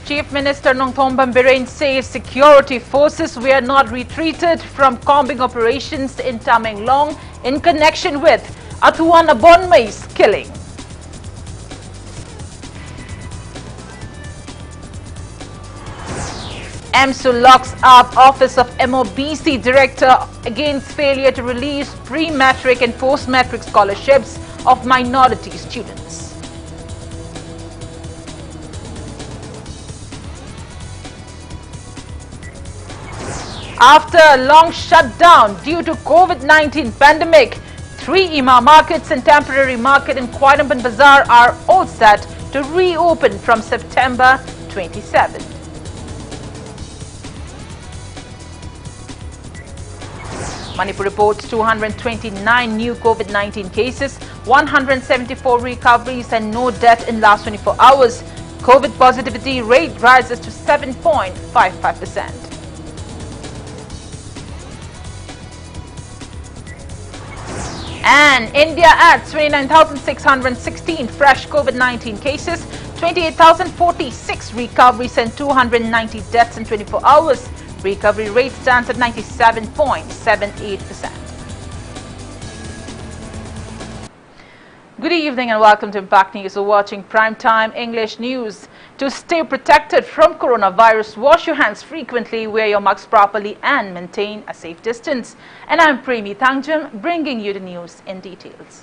Chief Minister Nongthong Birain says security forces were not retreated from combing operations in Tamenglong in connection with Athuan Abonmai's killing. AMSU locks up Office of MOBC Director against failure to release pre-matric and post-matric scholarships of minority students. After a long shutdown due to COVID-19 pandemic, 3 Ima markets and temporary market in Kuala Bazaar are all set to reopen from September 27. Manipur reports 229 new COVID-19 cases, 174 recoveries and no death in last 24 hours. COVID positivity rate rises to 7.55%. And India adds 29,616 fresh COVID-19 cases, 28,046 recoveries and 290 deaths in 24 hours. Recovery rate stands at 97.78%. Good evening and welcome to Impact News. You're watching Primetime English News. To stay protected from coronavirus, wash your hands frequently, wear your masks properly and maintain a safe distance. And I'm PREMI THANGJAM bringing you the news in details.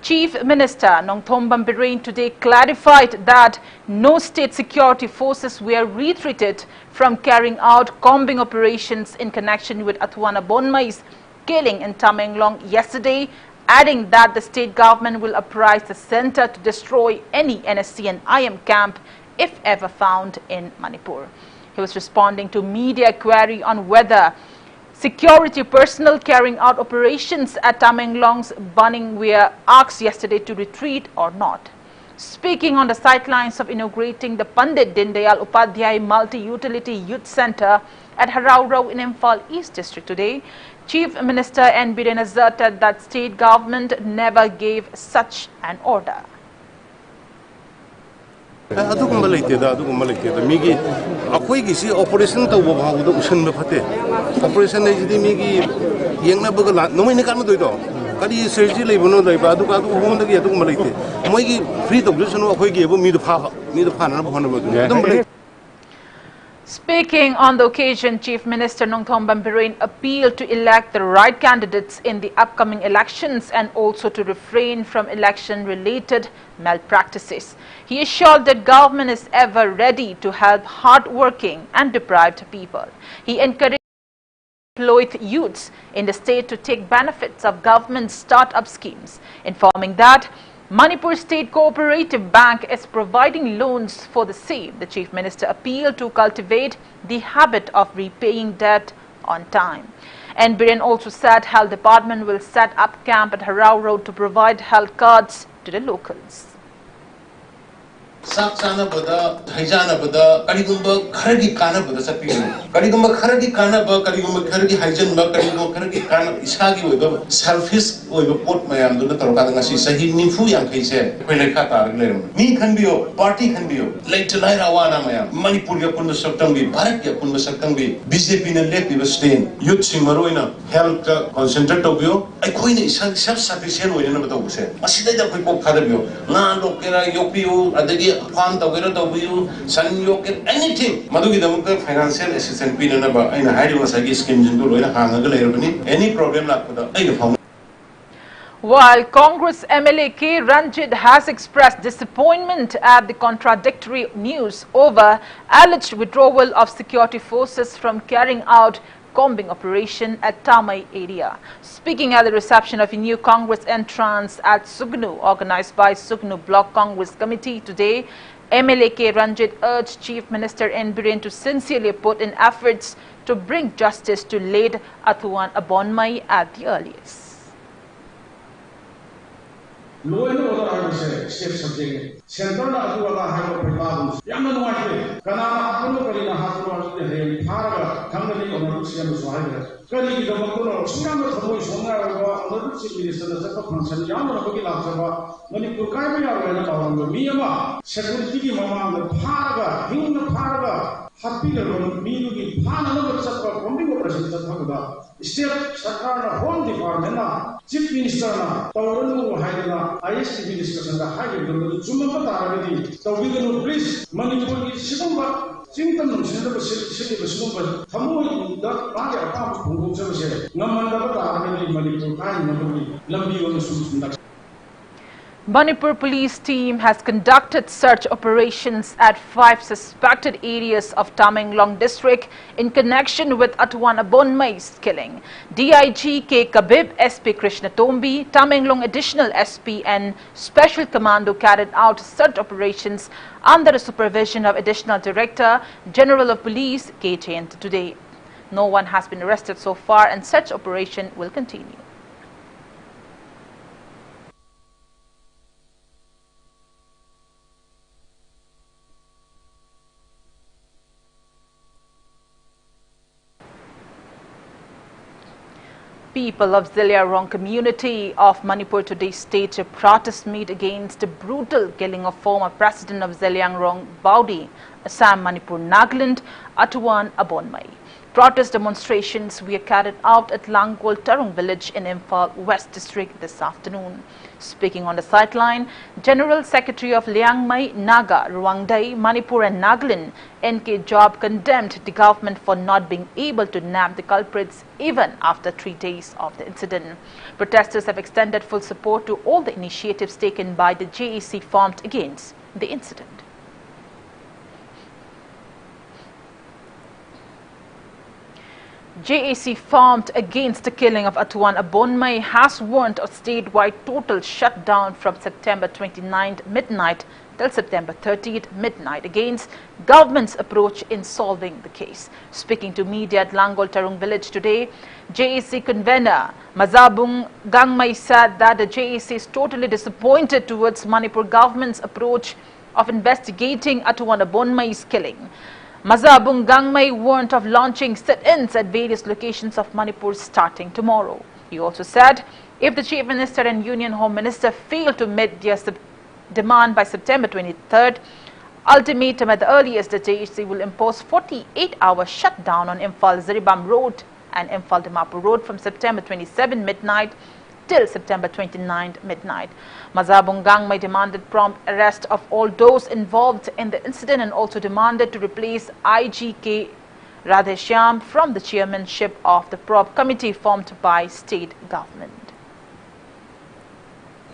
Chief Minister Nongthong Birain today clarified that no state security forces were retreated from carrying out combing operations in connection with Athuan Abonmai's killing in Tamenglong yesterday, adding that the state government will apprise the center to destroy any NSC and IM camp if ever found in Manipur. He was responding to media query on whether security personnel carrying out operations at Tamenglong's burning were asked yesterday to retreat or not. Speaking on the sidelines of inaugurating the Pandit Dindayal Upadhyay Multi-Utility Youth Center at Haraurau in Imphal East District today, Chief Minister N. Birain asserted that state government never gave such an order. Adugumba laiteda migi akoi gi si operation ta wo bha do usan ba phate operation nei jidi migi yengna ba la nomai ne kan do do kali surgery lei bono dai ba adu ka du hon da gi adugumba laite moi gi free to solution akoi gi bo mi do pha na ba hon ba do. Speaking on the occasion, Chief Minister Nongthong Birain appealed to elect the right candidates in the upcoming elections and also to refrain from election-related malpractices. He assured that government is ever ready to help hard-working and deprived people. He encouraged employed youths in the state to take benefits of government start-up schemes, informing that Manipur State Cooperative Bank is providing loans for the same. The Chief Minister appealed to cultivate the habit of repaying debt on time. And Birain also said Health Department will set up camp at Harau Road to provide health cards to the locals. Saksana bada, Hajana bada, Karigumba, Karagi Kana bada Sapino, Karigumba Karagi Kana, Karigumba Karagi Hajan, Karigumba Karagi Kana, Ishagi with selfish with a port mayam, the Tarakangasi, Sahi Nifu Yang Kase, Pelekata, me can be your party can be your late tonight. Awana Mayam, Manipur Yakunda Sakambi, Barak Yakunda Sakambi, BJP and Lake Stain, Youth Simaroina, health concentrate of you. I coin is self-sufficient with another say. Masida people Kadabio, Nandokera, Yopio, Adagi. Anything. Financial assistance any problem. While Congress MLA K. Ranjit has expressed disappointment at the contradictory news over alleged withdrawal of security forces from carrying out combing operation at Tamai area. Speaking at the reception of a new Congress entrance at Sugnu, organized by Sugnu Block Congress Committee today, MLA K. Ranjit urged Chief Minister N. Birain to sincerely put in efforts to bring justice to late Athuan Abonmai at the earliest. Law and order I say state subject. Central Aduala have a problem. Yaman Waki, Kana, Apollo, Hatu, the Hara, Company of Russian Swahili. Kali, the Makuro, Sunama, Songa, Honorable Chief Minister the Sapa Function Yamana Baki Lasava, Manipur Kaimaya and Miyama, Security Mama, the Paraga, Him the Paraga, Happy Miyuki, Pana Sapa, Bombing Operation Sapa, State Sakara Home Department, Chief Minister, Tauranu Haidana, IST Minister, and the Higher Sumapata, the Wigan Greece, Manipur is Simba. Symptom center city was super. Tamu that Maga comes from Google. Namanda Manipur, Lambi on the Susan. Manipur police team has conducted search operations at 5 suspected areas of Tamenglong district in connection with Atuan Abonmai's killing. DIG K. Kabib, SP Krishna Tombi, Tamenglong Additional SP and Special Commando carried out search operations under the supervision of Additional Director General of Police K. Jayant today. No one has been arrested so far and such operation will continue. People of Zeliarong community of Manipur today staged a protest meet against the brutal killing of former president of Zeliangrong Baudi, Assam, Manipur, Nagaland, Atuan Abonmai. Protest demonstrations were carried out at Langol Tarung village in Imphal West District this afternoon. Speaking on the sideline, General Secretary of Liangmai, Naga, Ruangdai, Manipur and Nagaland, N.K. Job condemned the government for not being able to nab the culprits even after 3 days of the incident. Protesters have extended full support to all the initiatives taken by the JAC formed against the incident. JAC formed against the killing of Atuan Abonmai has warned a statewide total shutdown from September 29th midnight till September 30th midnight against government's approach in solving the case. Speaking to media at Langol Tarung village today, JAC convener Mazabung Gangmai said that the JAC is totally disappointed towards Manipur government's approach of investigating Atuan Abonmai's killing. Mazabung Gangmai warned of launching sit-ins at various locations of Manipur starting tomorrow. He also said if the Chief Minister and Union Home Minister fail to meet their demand by September 23rd, ultimatum at the earliest, the JAC will impose 48-hour shutdown on Imphal Ziribam Road and Imphal Dimapur Road from September 27 midnight till September 29 midnight. Mazabung Gangmai demanded prompt arrest of all those involved in the incident and also demanded to replace IGK Radheshyam from the chairmanship of the probe committee formed by state government.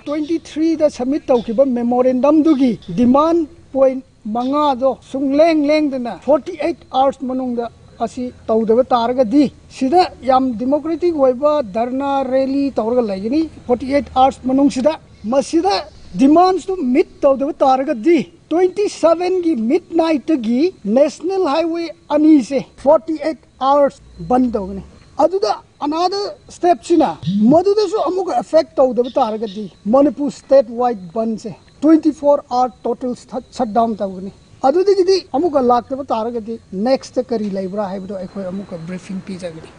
23 da submit taukiba memorandum dugi demand point manga do sungleng leng dana 48 hours manungda asi tawdaba taragadi sida yam democratic waiba dharna rally tawraga lagini 48 hours manung sida masida demands to meet tawdaba taragadi 27 gi midnight gi national highway ani se 48 hours band tawgani aduda another step sina maduda so amuga affect tawdaba taragadi Manipur statewide ban se 24 hour total shutdown tawgani adudigi amuka laktaba taragadi next kari laibra haibdo ekoi amuka briefing pijagani.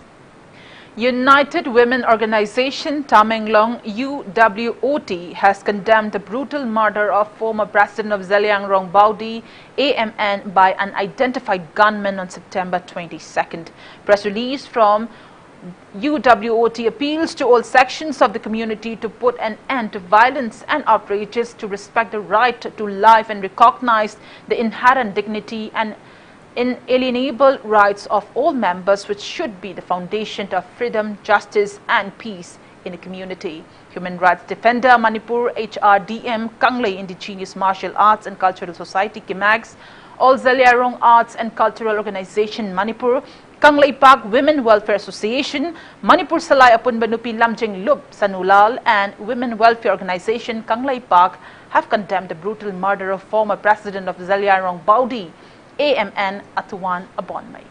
United Women Organization Tamenglong UWOT has condemned the brutal murder of former president of Zeliangrong Baudi AMN by an unidentified gunman on September 22nd. Press release from UWOT appeals to all sections of the community to put an end to violence and outrages, to respect the right to life and recognize the inherent dignity and inalienable rights of all members, which should be the foundation of freedom, justice and peace in the community. Human rights defender Manipur HRDM Kanglei Indigenous Martial Arts and Cultural Society Kimags, All Zeliarong Arts and Cultural Organization Manipur, Kanglei Park Women Welfare Association, Manipur Salai Apun Banupi Lamjing Lub Sanulal and Women Welfare Organization Kanglei Park have condemned the brutal murder of former president of Zeliarong Baudi AMN Atuan Abonmai.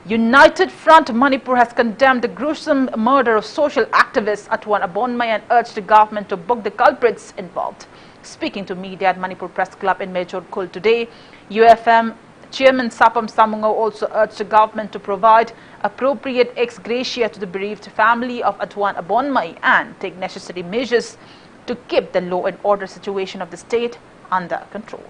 United Front Manipur has condemned the gruesome murder of social activist Atuan Abonmai and urged the government to book the culprits involved. Speaking to media at Manipur Press Club in Major Kul today, UFM Chairman Sapam Samungo also urged the government to provide appropriate ex gratia to the bereaved family of Atwan Abonmai and take necessary measures to keep the law and order situation of the state under control.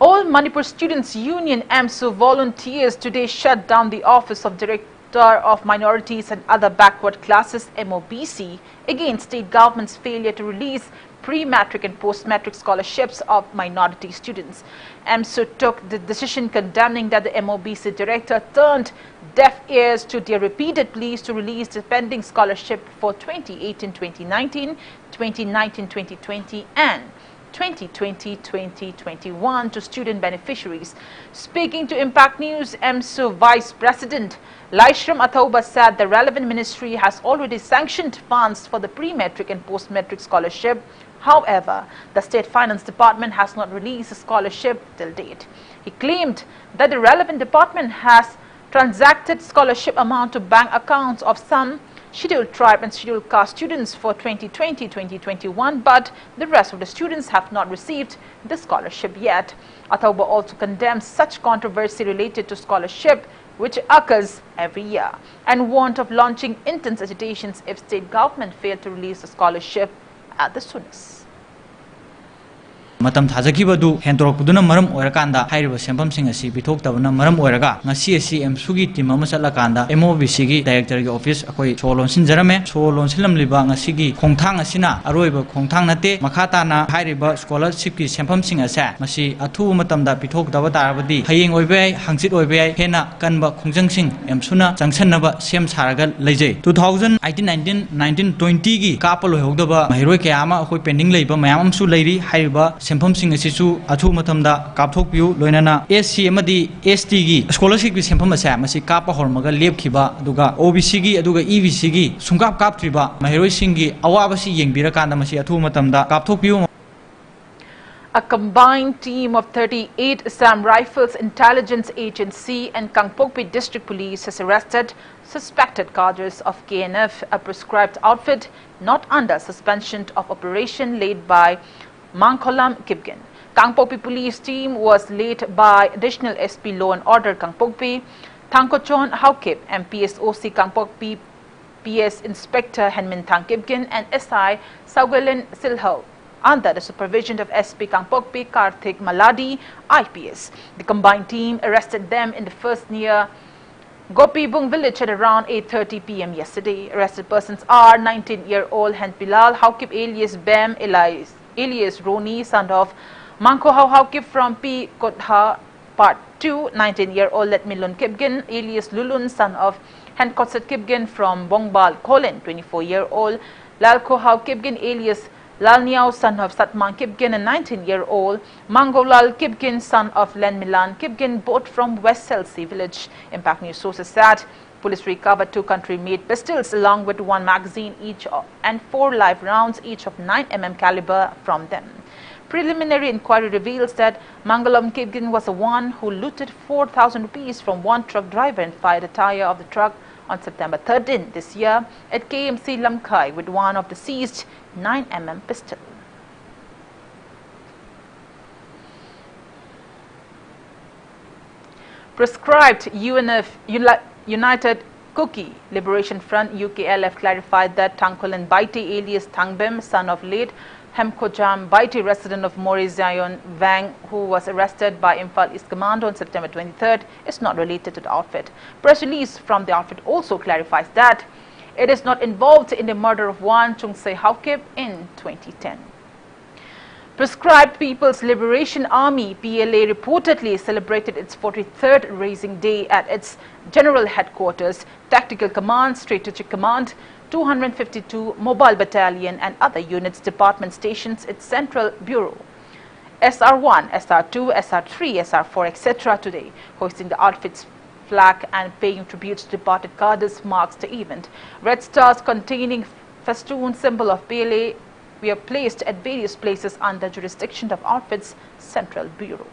All Manipur Students' Union AMSU volunteers today shut down the office of Director of Minorities and Other Backward Classes MOBC against state government's failure to release pre-matric and post-matric scholarships of minority students. AMSU took the decision condemning that the MOBC director turned deaf ears to their repeated pleas to release the pending scholarship for 2018-2019, 2019-2020 and 2020-2021 to student beneficiaries. Speaking to Impact News, AMSU Vice President Laishram Athoba said the relevant ministry has already sanctioned funds for the pre-matric and post-matric scholarship. However, the State Finance Department has not released the scholarship till date. He claimed that the relevant department has transacted scholarship amount to bank accounts of some scheduled tribe and scheduled caste students for 2020-2021, but the rest of the students have not received the scholarship yet. Athoba also condemns such controversy related to scholarship which occurs every year and warned of launching intense agitations if state government failed to release the scholarship at the soonest. Matam Tazakibadu, Hendrokuduna Maram Orakanda, Hyribus Sempam Asi, Pitoktabana Maram Oraga, Nasi Sugi, Timamasakanda, MOBCG, Director Office, Akoi, Solon Sinjarame, Solon Silam Libang, Sigi, Kongtang Asina, Aroiba, Kongtang Nate, Makatana, Hyriba, Scholarship, Sempam Asa, Masi, Atu Matamda, Pitok Davati, Haying Obe, Hangsit Obe, Hena, Kanba, Kongjang Emsuna, Jangsanaba, Sem Saragal, Leje, 2018, 19, 20, Kapalo Hodaba, Heroic Yama, who pending labor, Mayam Su Lady, Hyriba, Sempam Singh Asisu, Atu Matamda, Kaptok View, Loinana, SC Amadi, ST, Scholarship with Sempam Asa, Masi Kapa Hormaga, Leb Kiba, Duga, OBCG, Aduga EVCG, Sungap Kaptriba, Mahero Singi, Awabasi Yang Birakanda Masi Atu Matamda, Kaptok View. A combined team of 38 Assam Rifles Intelligence Agency and Kangpokpi District Police has arrested suspected cadres of KNF, a prescribed outfit not under suspension of operation led by Mangkolam Kipgen. Kangpokpi police team was led by Additional SP Law and Order Kangpokpi, Thangkochon Haukip, and PSOC Kangpokpi PS Inspector Henmin Thang Kipgen and SI Saugalin Silho under the supervision of SP Kangpokpi Karthik Maladi, IPS. The combined team arrested them in the first near Gopibung village at around 8:30 p.m. yesterday. Arrested persons are 19-year-old Hen Bilal Haukip alias Bam alias Roni, son of Manko Haukip from P. Kotha Part 2, 19-year-old Letmilun Kipgen alias Lulun, son of Hen Kotsat Kipgen from Bongbal Kolin, 24-year-old Lalko Haukipgen alias Lalniao, son of Satman Kipgen, and 19-year-old Mangolal Kipgen, son of Len Milan Kipgen, both from West Selsey village. Impact News sources said police recovered 2 country-made pistols along with 1 magazine each and 4 live rounds each of 9mm caliber from them. Preliminary inquiry reveals that Mangalam Kipgen was the one who looted 4,000 rupees from one truck driver and fired a tire of the truck on September 13 this year at KMC Lamkai with one of the seized 9mm pistol. Prescribed United Cookie Liberation Front UKLF clarified that Tangkolan Baiti alias Tangbem, son of late Hemkojam Baiti, resident of Mori Zion Vang, who was arrested by Imphal East Commando on September 23rd, is not related to the outfit. Press release from the outfit also clarifies that it is not involved in the murder of one Chungsei Haukip in 2010. Prescribed People's Liberation Army PLA reportedly celebrated its 43rd Raising Day at its General Headquarters, Tactical Command, Strategic Command, 252 Mobile Battalion and other units, department stations, its Central Bureau. SR1, SR2, SR3, SR4, etc. today, hoisting the outfit's flag and paying tributes to departed cadres marks the event. Red stars containing festoon symbol of PLA were placed at various places under jurisdiction of outfit's Central Bureau.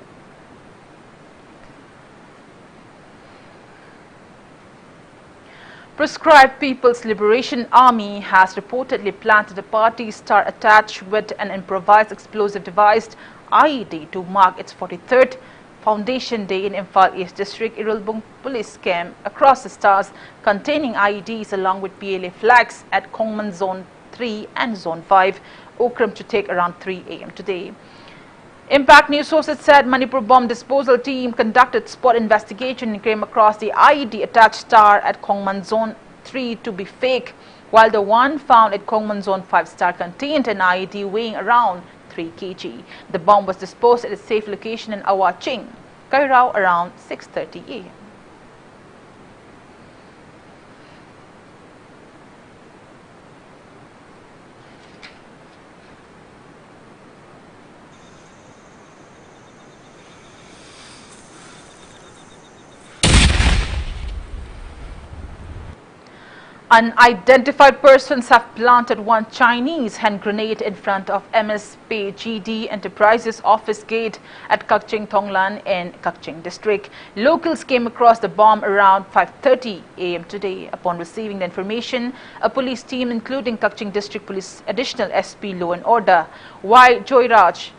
Prescribed People's Liberation Army has reportedly planted a party star attached with an improvised explosive device IED to mark its 43rd Foundation Day in Imphal East District. Irulbung police came across the stars containing IEDs along with PLA flags at Kongman Zone 3 and Zone 5, Okram to take around 3 a.m. today. Impact News sources said Manipur bomb disposal team conducted spot investigation and came across the IED attached star at Kongman Zone 3 to be fake, while the one found at Kongman Zone 5 star contained an IED weighing around 3 kg. The bomb was disposed at a safe location in Awaching, Kairao around 6:30 a.m. Unidentified persons have planted one Chinese hand grenade in front of MSPGD Enterprises office gate at Kakching Thonglan in Kakching district. Locals came across the bomb around 5:30 a.m. today. Upon receiving the information, a police team including Kakching District Police Additional SP Law and Order, Y. Joyraj,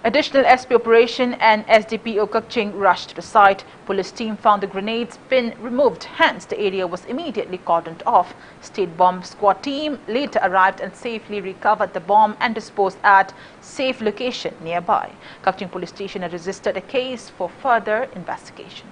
Additional SP Operation and SDPO Kakching rushed to the site. Police team found the grenades been removed, hence the area was immediately cordoned off. State bomb squad team later arrived and safely recovered the bomb and disposed at safe location nearby. Kakching Police Station had registered a case for further investigation.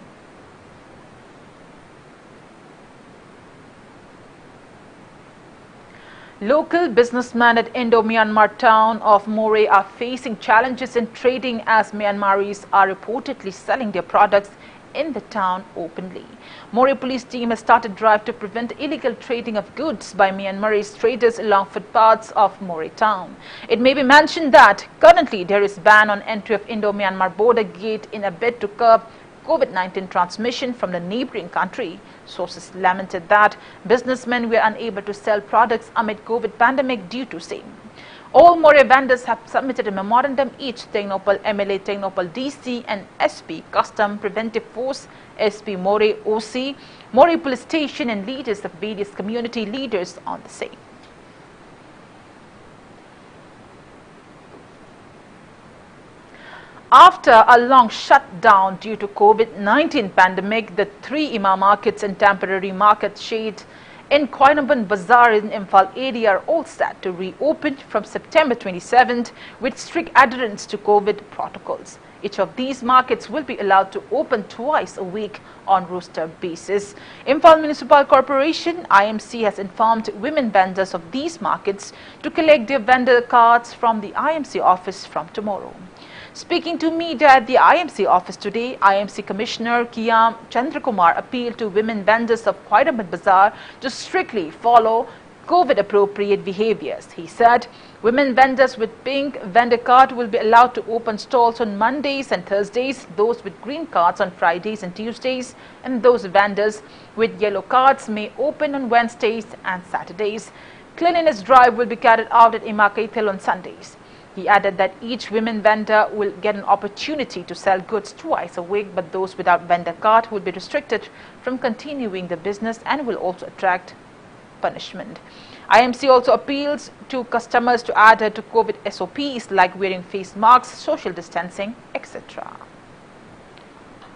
Local businessmen at Indo-Myanmar town of Moreh are facing challenges in trading as Myanmaris are reportedly selling their products in the town openly. Moreh police team has started drive to prevent illegal trading of goods by Myanmarese traders along footpaths of Moreh town. It may be mentioned that currently there is ban on entry of Indo-Myanmar border gate in a bid to curb COVID-19 transmission from the neighboring country. Sources lamented that businessmen were unable to sell products amid COVID pandemic due to same. All Moreh vendors have submitted a memorandum, each Tengnopal MLA, Tengnopal DC and SP Custom Preventive Force, SP Moreh OC, Moreh Police Station and leaders of various community leaders on the same. After a long shutdown due to COVID-19 pandemic, the 3 Imam markets and temporary market shade in Koinaban Bazaar in Imphal area are all set to reopen from September 27th with strict adherence to COVID protocols. Each of these markets will be allowed to open twice a week on roster basis. Imphal Municipal Corporation IMC has informed women vendors of these markets to collect their vendor cards from the IMC office from tomorrow. Speaking to media at the IMC office today, IMC Commissioner Kiam Chandrakumar appealed to women vendors of Koinaban Bazaar to strictly follow COVID-appropriate behaviors. He said women vendors with pink vendor card will be allowed to open stalls on Mondays and Thursdays, those with green cards on Fridays and Tuesdays, and those vendors with yellow cards may open on Wednesdays and Saturdays. Cleanliness drive will be carried out at Imakaitel on Sundays. He added that each women vendor will get an opportunity to sell goods twice a week, but those without vendor card will be restricted from continuing the business and will also attract punishment. IMC also appeals to customers to adhere to COVID SOPs like wearing face masks, social distancing, etc.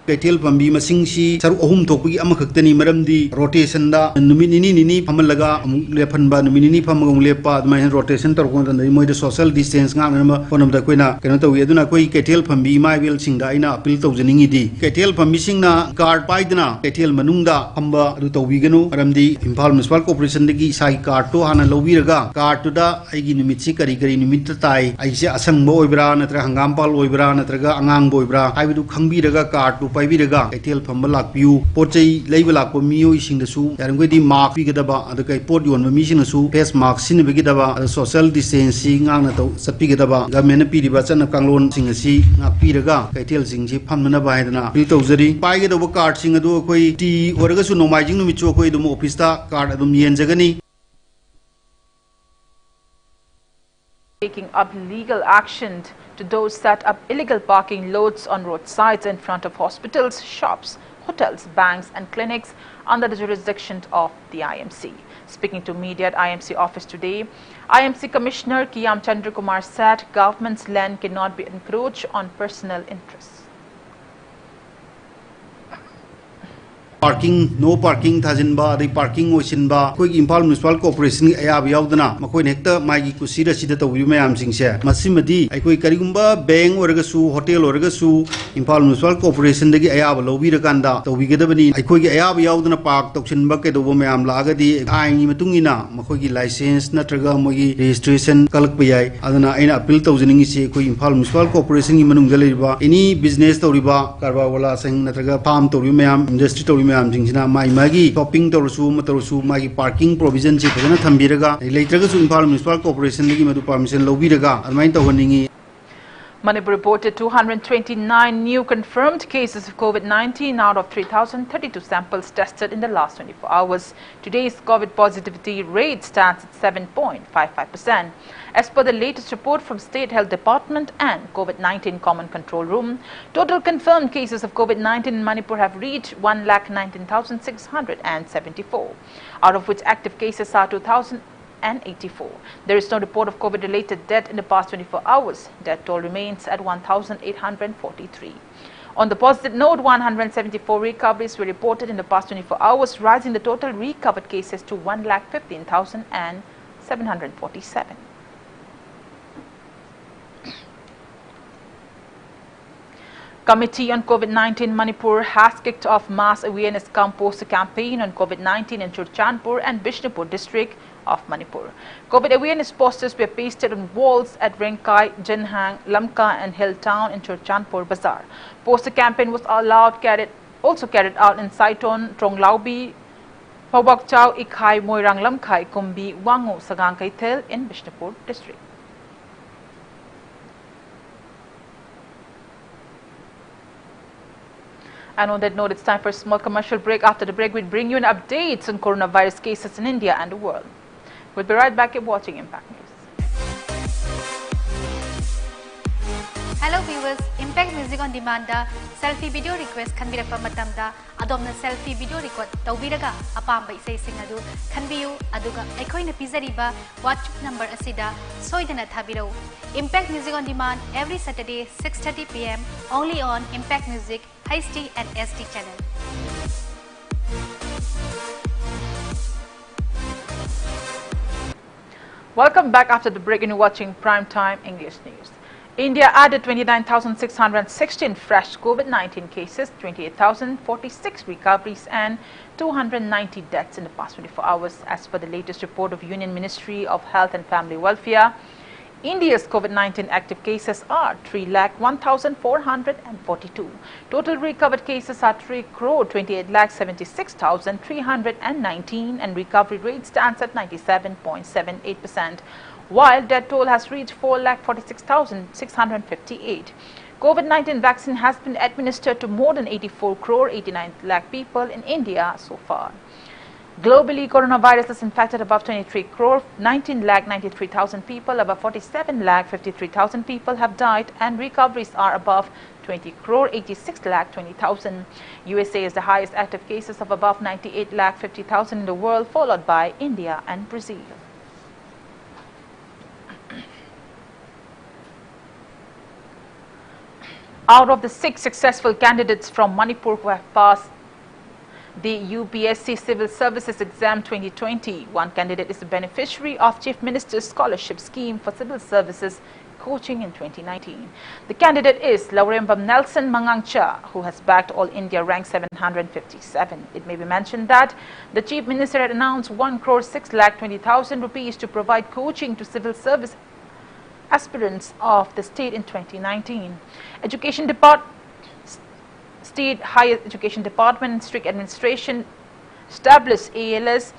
Kaitel pambi masing si saru ahum thokpi amakhakhtani maramdi rotation da numit nini phamalaga amuk lephan ba numit nini phamagong lepa admai rotation tarkon da moi de social distance nga na onam da koina kena tawi aduna koi kaitel pambi mai wel singda ina appeal tawjaningi di kaitel pambi singna card paidna kaitel manungda phamba adu tawbiganu maramdi Imphal Municipal Corporation dagi sai card to hana lobiraga card to da aigi numit si kari numit tai aise asangbo oibra natra hangampal oibra natraga angang boibra aibidu khangbiraga card to paibiraga kaitel phamba lakpiu pochei leiba lakpo miyo isingdasu yarangwedi mark pigadaba adakai pot yonba misinasu face mask sinibigidaba social distancing ngana to sapigidaba government piriba chana kanglon singasi ngapiraga kaitel singji phamna baidana ri tawjari paigidaba card singadu koi ti oragasu nomaijing numichu koi dum office ta card adum yenjagani. Taking up legal action to those set up illegal parking loads on roadsides in front of hospitals, shops, hotels, banks and clinics under the jurisdiction of the IMC. Speaking to media at IMC office today, IMC Commissioner Kiyam Chandra Kumar said government's land cannot be encroached on personal interests. Parking, no parking thajinba, the parking oisinba, quick impal municipal corporation ayabiaudana, Makoin hector, Maggie Kusida Sida to Yumam Singshare, Massimadi, I quick Karigumba, Bang Orgasu, Hotel Orgasu, Impal municipal corporation, the Ayab, Lobi Kanda, the Wigadabani, I quick ayabiaudana park, Toxin bucket of Womam Lagadi, I Matungina, Makogi license, Natraga Mogi, registration, Kalakpay, Adana, in a Piltos in English, quick impal municipal corporation in Manungaliba, any business to Riba, Carvala, Sang Natraga, Palm to Yumam, industry to my Maggie, shopping to Matosu, Maggie parking provision, Thambiraga, later Impal Municipal Corporation, Madu permission, Lobiraga, and Mine Towaningi. Manipur reported 229 new confirmed cases of COVID-19 out of 3,032 samples tested in the last 24 hours. Today's COVID positivity rate stands at 7.55%. As per the latest report from State Health Department and COVID-19 Common Control Room, total confirmed cases of COVID-19 in Manipur have reached 1,19,674, out of which active cases are 2,084. There is no report of COVID-related death in the past 24 hours. Death toll remains at 1,843. On the positive note, 174 recoveries were reported in the past 24 hours, rising the total recovered cases to 1,15,747. Committee on COVID-19 Manipur has kicked off mass awareness poster campaign on COVID-19 in Churchandpur and Bishnupur district of Manipur. COVID awareness posters were pasted on walls at Renkai, Jinhang, Lamka and Hilltown in Churchandpur Bazaar. Poster campaign was also carried out in Saiton, Tronglaubi, Pawakchau, Ikhai, Moirang Lamkai, Kumbi, Wangu, Sagang Kaitel in Bishnupur district. And on that note, it's time for a small commercial break. After the break, we'll bring you an updates on coronavirus cases in India and the world. We'll be right back. Keep watching Impact News. Hello viewers, Impact Music on Demand selfie video request can be matamda adomna selfie video record tawbiraga apamba isay sing adu kanbiyu aduga aikoina pizariba WhatsApp number asida soidana thabiro. Impact Music on Demand every Saturday 6:30 PM only on Impact Music HD and SD channel. Welcome back after the break and you're watching Primetime English News. India added 29,616 fresh COVID-19 cases, 28,046 recoveries and 290 deaths in the past 24 hours. As per the latest report of Union Ministry of Health and Family Welfare, India's COVID-19 active cases are 3,01,442. Total recovered cases are 3,28,76,319 and recovery rate stands at 97.78%. While death toll has reached 4,46,658. COVID-19 vaccine has been administered to more than 84 crore 89 lakh people in India so far. Globally, coronavirus has infected above 23 crore 19 lakh 93,000 people, above 47 lakh 53,000 people have died and recoveries are above 20 crore 86 lakh 20,000. USA is the highest active cases of above 98 lakh 50,000 in the world, followed by India and Brazil. Out of the 6 successful candidates from Manipur who have passed the UPSC Civil Services Exam 2020, one candidate is the beneficiary of Chief Minister's Scholarship Scheme for Civil Services Coaching in 2019. The candidate is Laurembam Nelson Mangangcha, who has backed All India rank 757. It may be mentioned that the Chief Minister had announced 1 crore 6 lakh 20,000 rupees to provide coaching to civil service aspirants of the state in 2019. State Higher Education Department and Strict Administration established ALS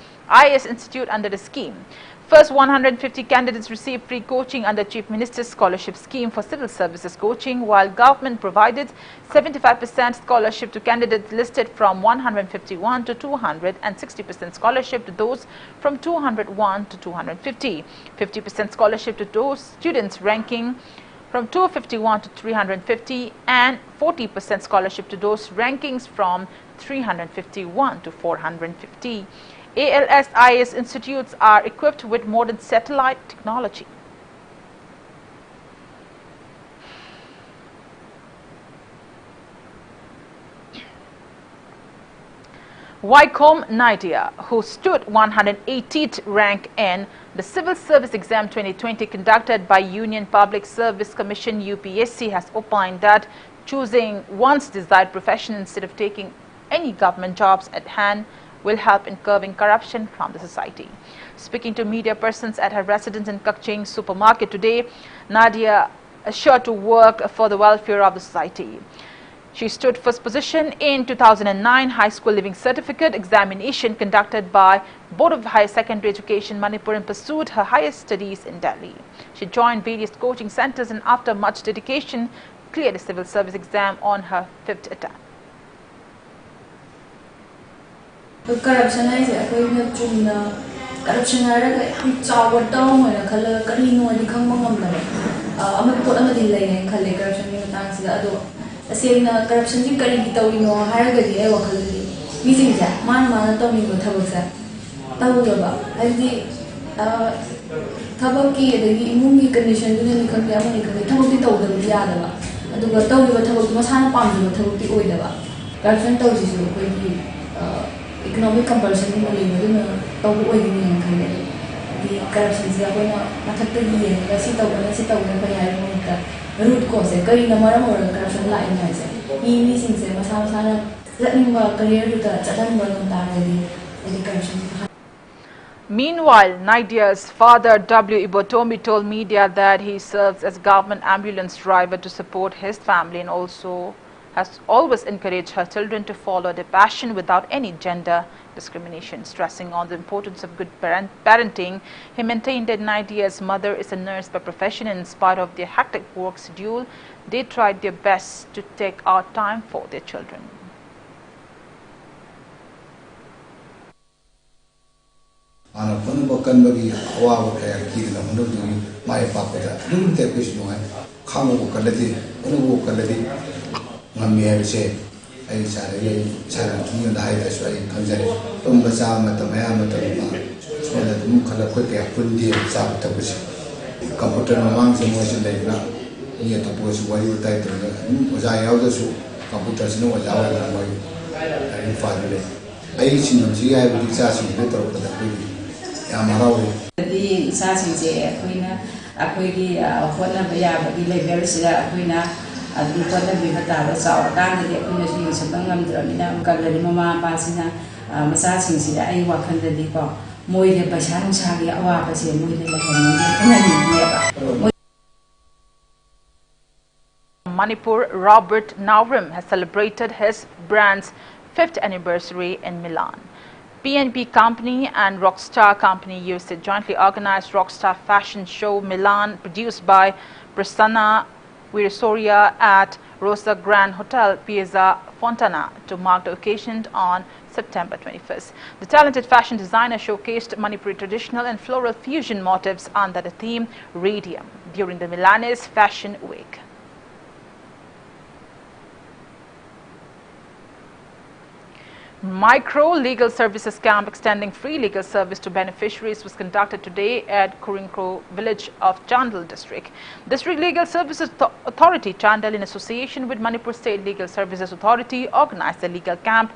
IS Institute under the scheme. First 150 candidates received free coaching under Chief Minister's Scholarship Scheme for Civil Services Coaching, while government provided 75% scholarship to candidates listed from 151 to 200 and 60% scholarship to those from 201 to 250, 50% scholarship to those students ranking from 251 to 350 and 40% scholarship to those rankings from 351 to 450. ALSIS institutes are equipped with modern satellite technology. Wycombe Nadia, who stood 180th rank in the Civil Service Exam 2020 conducted by Union Public Service Commission UPSC, has opined that choosing one's desired profession instead of taking any government jobs at hand will help in curbing corruption from the society. Speaking to media persons at her residence in Kakching supermarket today, Nadia assured to work for the welfare of the society. She stood first position in 2009 High School Living Certificate examination conducted by Board of Higher Secondary Education Manipur and pursued her higher studies in Delhi. She joined various coaching centers and after much dedication cleared the civil service exam on her 5th attempt. Corruption is a corruption corruption is very economic compulsion in the corruption is root cause corruption corruption. Meanwhile, Nadia's father W. Ibotomi told media that he serves as government ambulance driver to support his family and also has always encouraged her children to follow their passion without any gender discrimination. Stressing on the importance of good parenting, he maintained that Nadia's mother is a nurse by profession and in spite of their hectic work schedule, they tried their best to take out time for their children. I say, I challenge the height as I consider Umbazam at the Mayamatam, so that Mukala quickly Pundi and South Tabusi. Computer amongst the motion like now, near to post what you title was I also computers know what I am father. I each in the I will exasperate better over the baby. Yamarao. The Sassi, Aquina, Aquidi, what number Yaba, very Sida, Aquina. Adu pada bihata besar kan jadi aku mesti sebangam terlebih kalau di mama pasina masa singsi ai wakan jadi ko moi de pasang sari awa pasien moi de lakukan. Manipur Robert Naurim has celebrated his brand's 5th anniversary in Milan. PNP Company and Rockstar Company USA jointly organized Rockstar Fashion Show Milan, produced by Prasanna Virasoria at Rosa Grand Hotel, Piazza Fontana, to mark the occasion on September 21st. The talented fashion designer showcased Manipuri traditional and floral fusion motifs under the theme Radium during the Milanese Fashion Week. Micro Legal Services Camp extending free legal service to beneficiaries was conducted today at Kurinkro village of Chandal district. District Legal Services Authority Chandal, in association with Manipur State Legal Services Authority, organized the legal camp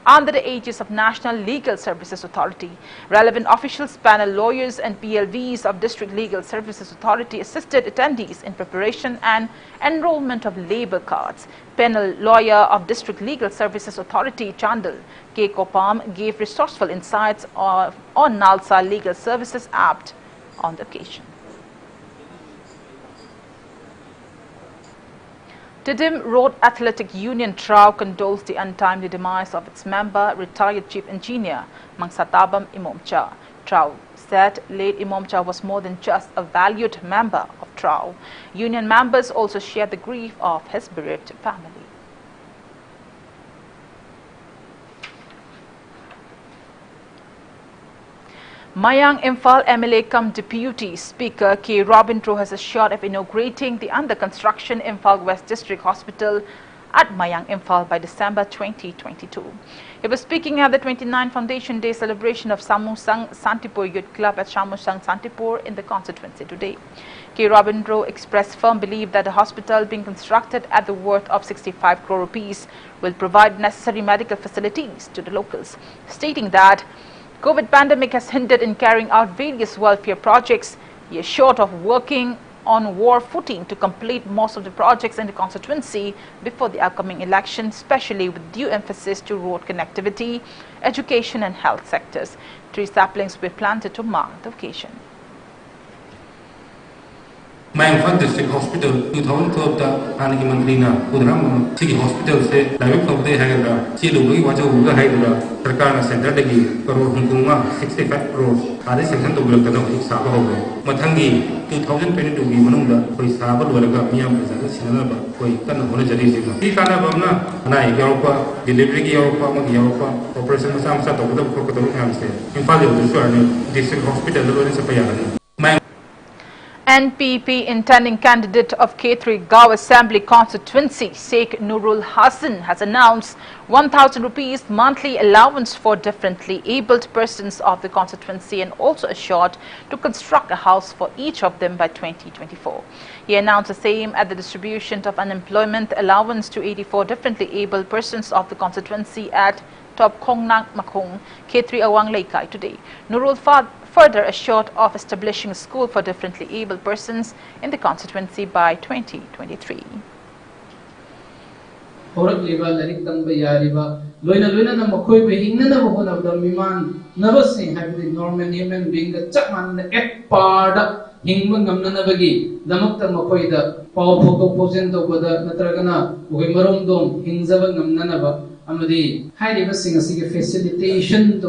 under the aegis of National Legal Services Authority. Relevant officials, panel lawyers and PLVs of District Legal Services Authority assisted attendees in preparation and enrollment of labor cards. Panel lawyer of District Legal Services Authority Chandal, K. Kopam, gave resourceful insights on Nalsa Legal Services Act on the occasion. Tidim Road Athletic Union Trau condoles the untimely demise of its member, retired Chief Engineer Mangsatabam Imomcha. Trau said late Imomcha was more than just a valued member of Trau. Union members also shared the grief of his bereaved family. Mayang Imphal MLA cum Deputy Speaker K. Robin Tro has assured of inaugurating the under construction Imphal West District Hospital at Mayang, Imphal by December 2022. He was speaking at the 29th Foundation Day celebration of Samusang Santipur Youth Club at Samusang Santipur in the constituency today. K. Robindro expressed firm belief that the hospital being constructed at the worth of 65 crore rupees will provide necessary medical facilities to the locals, stating that COVID pandemic has hindered in carrying out various welfare projects. He is short of working on war footing to complete most of the projects in the constituency before the upcoming election, especially with due emphasis to road connectivity, education and health sectors. 3 saplings were planted to mark the occasion. Manipur District Hospital 2012 da Anaki Mantrina Udram City Hospital se Live of the Hagada, Chilu Waja Uga Hydra, Takana Center Degi, Karo Hunkunga 65 crores, Adi Section to Bulletin Saba, Matangi 2022 Manunda, for Saba Luraga, Miam, Sinaba, for Kana Honajari, Tikana Bamna, Nai Europa, Delivery Europa, Europa, Operation Samsa, the Crocodile Hamster, in Palo, the District Hospital, in Sapayan. NPP intending candidate of K3 Gaw Assembly constituency, Sheikh Nurul Hassan, has announced 1,000 rupees monthly allowance for differently abled persons of the constituency and also assured to construct a house for each of them by 2024. He announced the same at the distribution of unemployment allowance to 84 differently abled persons of the constituency at Top Kongnang Makong, K3 Awang Leikai today. Nurul further assured of establishing a school for differently able persons in the constituency by 2023. Amadi highly basing a facilitation to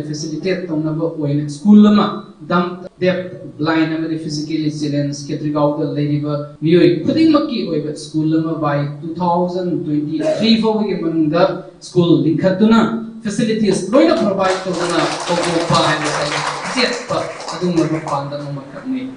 facilitate to school lama dump deaf blind amadi physically challenged ketrigaw the lady ba mioi khuding makki oiba school lama by 2023 for we the school linkatuna facilities loina provide to na to pa and say pa adum panda no makni.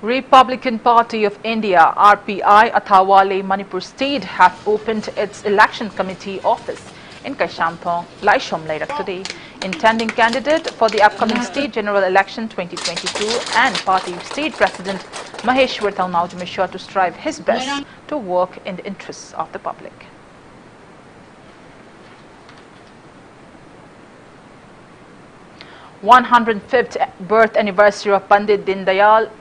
Republican Party of India, RPI, Athawale, Manipur State have opened its election committee office in Kaishampong, Laishom Lairak today. Intending candidate for the upcoming state general election 2022 and party state president Maheshwar Thalmaujam is sure to strive his best to work in the interests of the public. The 105th birth anniversary of Pandit Dindayal,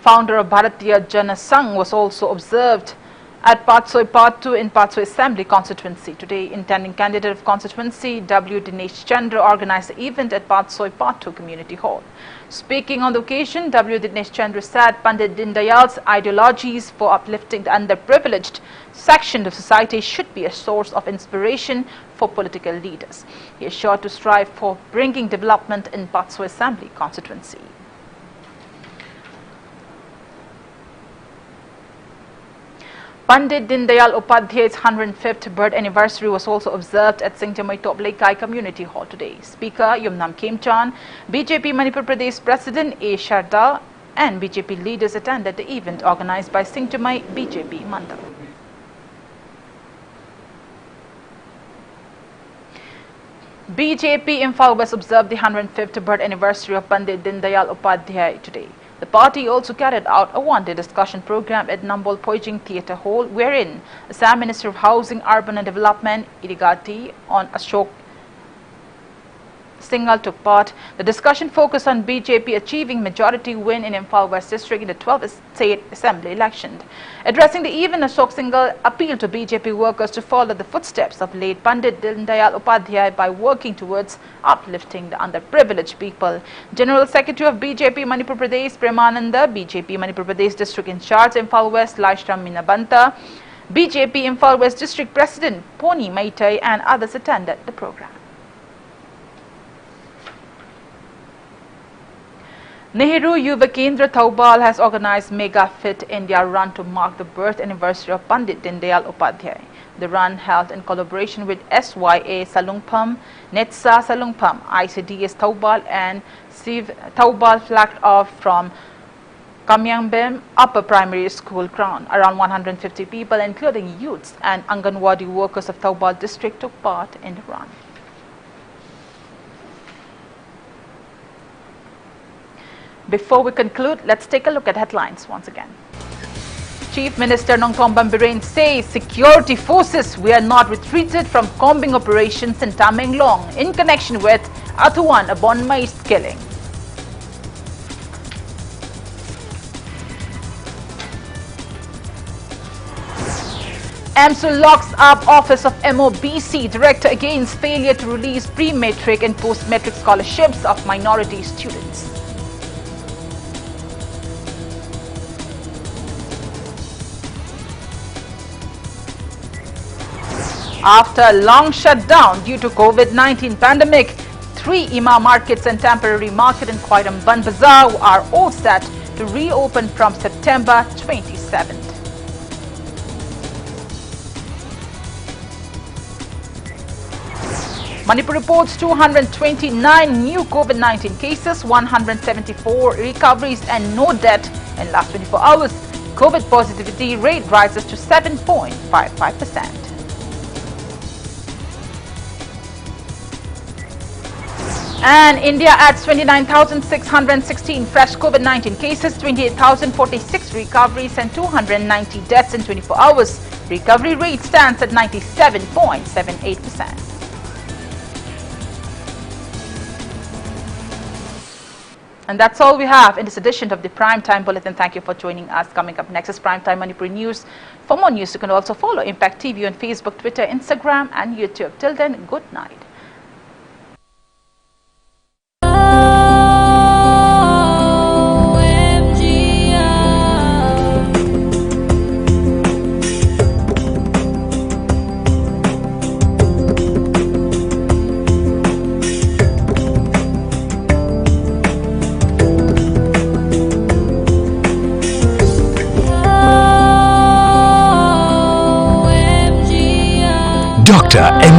founder of Bharatiya Jana Sangh, was also observed at Patsoi Part 2 in Patsoi Assembly constituency today. Intending candidate of constituency W. Dinesh Chandra organized the event at Patsoi Part 2 Community Hall. Speaking on the occasion, W. Dinesh Chandra said Pandit Dindayal's ideologies for uplifting the underprivileged section of society should be a source of inspiration for political leaders. He is sure to strive for bringing development in Patsoi Assembly constituency. Pandit Dindayal Upadhyay's 105th birth anniversary was also observed at Singtamai Top Laikai Community Hall today. Speaker Yumnam Khemchan, BJP Manipur Pradesh President A. Sharda and BJP leaders attended the event organized by Singtamai BJP Mandal. BJP Imphal West observed the 105th birth anniversary of Pandit Dindayal Upadhyay today. The party also carried out a one-day discussion program at Nambol Poijing Theatre Hall, wherein Assam Minister of Housing, Urban and Development, Irigati, on Ashok Singhal took part. The discussion focused on BJP achieving majority win in Imphal West District in the 12th State Assembly election. Addressing the event, Ashok Singhal appealed to BJP workers to follow the footsteps of late Pandit Dindayal Upadhyay by working towards uplifting the underprivileged people. General Secretary of BJP Manipur Pradesh Premananda, BJP Manipur Pradesh District in charge Imphal West Laishram Minabanta, BJP Imphal West District President Poni Maitai and others attended the program. Nehru Yuva Kendra Thoubal has organized Mega Fit India Run to mark the birth anniversary of Pandit Dindayal Upadhyay. The run, held in collaboration with SYA Salungpam, Netsa Salungpam, ICDS Thoubal and Siv Thoubal, flagged off from Kamyangbem Upper Primary School ground. Around 150 people, including youths and Anganwadi workers of Taubal district, took part in the run. Before we conclude, let's take a look at headlines once again. Chief Minister Nongthom Biren says security forces were not retreated from combing operations in Tamenglong in connection with Athuan Abonmai's killing. AMSU locks up Office of MOBC Director against failure to release pre-matric and post-matric scholarships of minority students. After a long shutdown due to COVID-19 pandemic, 3 Ima markets and temporary market in Khwairamband Bazaar are all set to reopen from September 27th. Manipur reports 229 new COVID-19 cases, 174 recoveries and no death in last 24 hours. COVID positivity rate rises to 7.55%. And India adds 29,616 fresh COVID-19 cases, 28,046 recoveries and 290 deaths in 24 hours. Recovery rate stands at 97.78%. And that's all we have in this edition of the Primetime Bulletin. Thank you for joining us. Coming up next is Primetime Manipur News. For more news, you can also follow Impact TV on Facebook, Twitter, Instagram and YouTube. Till then, good night. Dr.